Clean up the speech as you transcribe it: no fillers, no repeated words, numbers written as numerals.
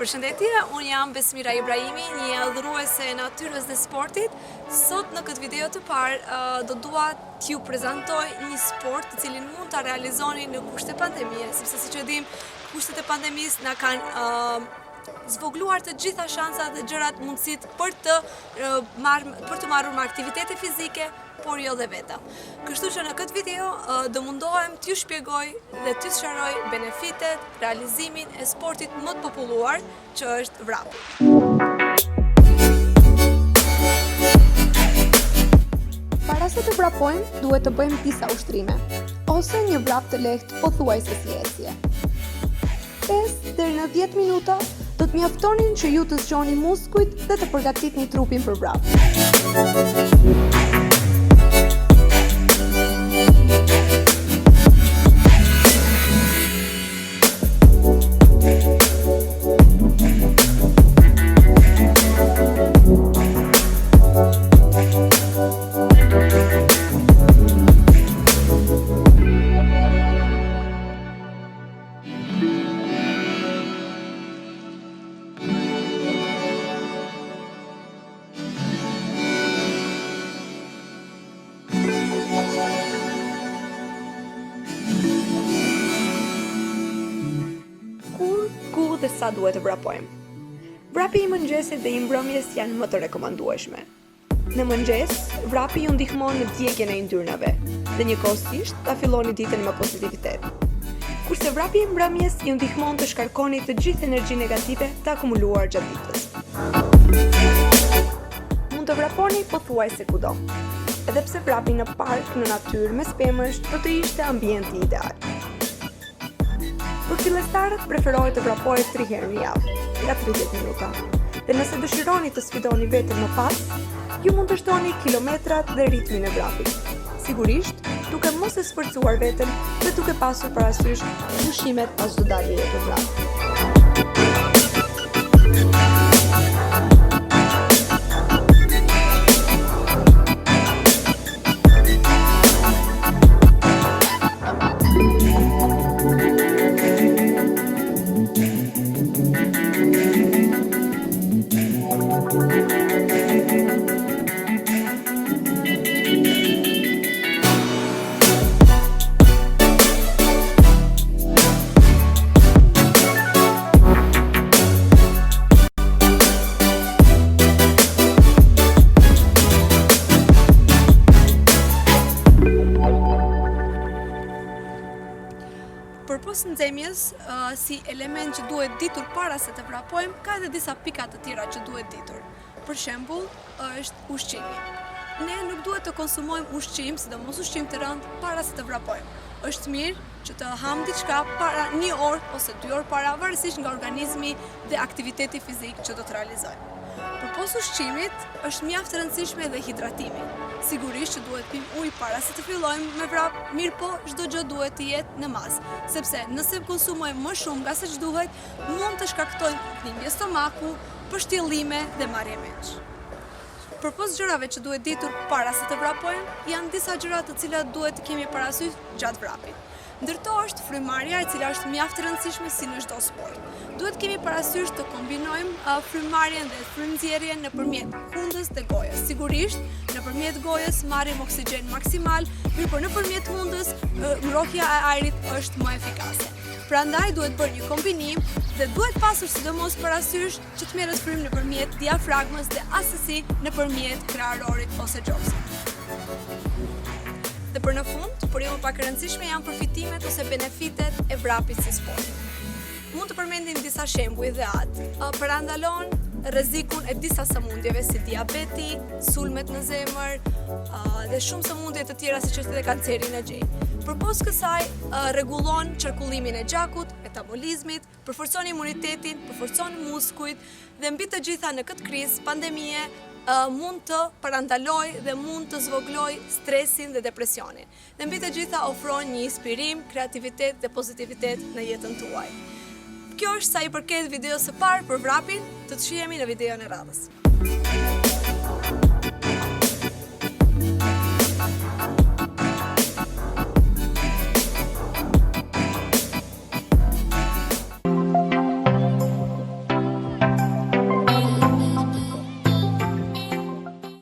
Përshëndetje, unë jam Besmira Ibrahimi, një adhuruese e natyrës dhe sportit. Sot në këtë video të parë do dua t'ju prezantoj një sport të cilin mund ta realizoni në kushte pandemie, sepse siç e dim, kushtet e pandemisë na kanë zvogluar të gjitha shansat dhe gjërat mundësit për të marrur me aktivitete fizike, por jo dhe vetëm. Kështu që në këtë video do mundohem t'ju shpjegoj dhe t'ju sqaroj benefitet, realizimin e sportit më të populluar, që është vrapi. Para se të vrapojmë, duhet të bëjmë disa ushtrime, ose një vrap të lehtë pothuajse si ecje. 5 deri në 10 minuta do të mjaftonin që ju të zgjoni muskujt dhe të përgatitni trupin për vrap. Dhe sa duhet të vrapojmë. Vrapi i mëngjesit dhe i mbrëmjes janë më të rekomandueshme. Në mëngjes, vrapi ju ndihmon në djegjen e yndyrnave dhe njëkohësisht ta filloni ditën me pozitivitet. Kurse vrapi i mbrëmjes ju ndihmon të shkarkoni të gjithë energjinë negative të akumuluar gjatë ditës. Mund të vraponi pothuajse kudo, edhe pse vrapi në park, në natyrë, mes pemësh, do të ishte ambienti ideal. Për fillestarët preferohet të vrapohet 3 herë në javë, nga 30 minuta. Dhe nëse dëshironi të sfidoni veten më pas, ju mund të shtoni kilometrat dhe ritmin e vrapit. Sigurisht, duke mos e sforcuar veten dhe duke pasur parasysh pushimet pas çdo daljeje të vrapit. Përpos nxemjes, si element që duhet ditur para se të vrapojmë, ka edhe disa pika të tjera që duhet ditur. Për shembull, është ushqimi. Ne nuk duhet të konsumojmë ushqim, sidomos ushqim të rënd, para se të vrapojmë. Është mirë që të ham diçka para 1 orë ose 2 orë para, varësisht nga organizmi dhe aktiviteti fizik që do të realizojmë. Përpos ushqimit, është mjaft e rëndësishme edhe hidratimi. Sigurisht që duhet pim ujë para se të fillojmë me vrap, mirë po çdo gjë duhet të jetë në masë, sepse nëse konsumojmë më shumë nga sa duhet, mund të shkaktojnë dhimbje stomaku, përshtyllime dhe marrje mesh. Përpos gjërave që duhet ditur para se të vrapojmë, janë disa gjëra të cilat duhet të kemi parasysh gjatë vrapit. Ndërto është frymarrja, e cila është mjaft e rëndësishme si në çdo sport. Duhet kemi parasysh të kombinojmë frymarrjen dhe frymënxjerrjen nëpërmjet hundës dhe gojës. Sigurisht, nëpërmjet gojës marrim oksigjen maksimal, mirëpo nëpërmjet hundës mbrojtja e ajrit është më efikase. Prandaj duhet bërë një kombinim dhe duhet pasur sidomos parasysh që të merret frym nëpërmjet diafragmës dhe asesi nëpërmjet kraharorit ose gjoksit. Dhe për në fund, por jo më pak e rëndësishme, janë përfitimet ose benefitet e vrapit si sport. Mund të përmendim disa shembuj dhe atë. Parandalon rrezikun e disa sëmundjeve si diabeti, sulmet në zemër dhe shumë sëmundje të tjera siç është edhe kanceri në gjej. Përpos kësaj, rregullon qarkullimin e gjakut, metabolizmit, përforcon imunitetin, përforcon muskujt dhe mbi të gjitha në këtë krizë pandemie mund të parandaloj dhe mund të zvogëloj stresin dhe depresionin. Dhe mbi të gjitha ofron një inspirim, kreativitet dhe pozitivitet në jetën tuaj. Kjo është sa i përket videos së parë për vrapin, të shihemi në videon e radhës.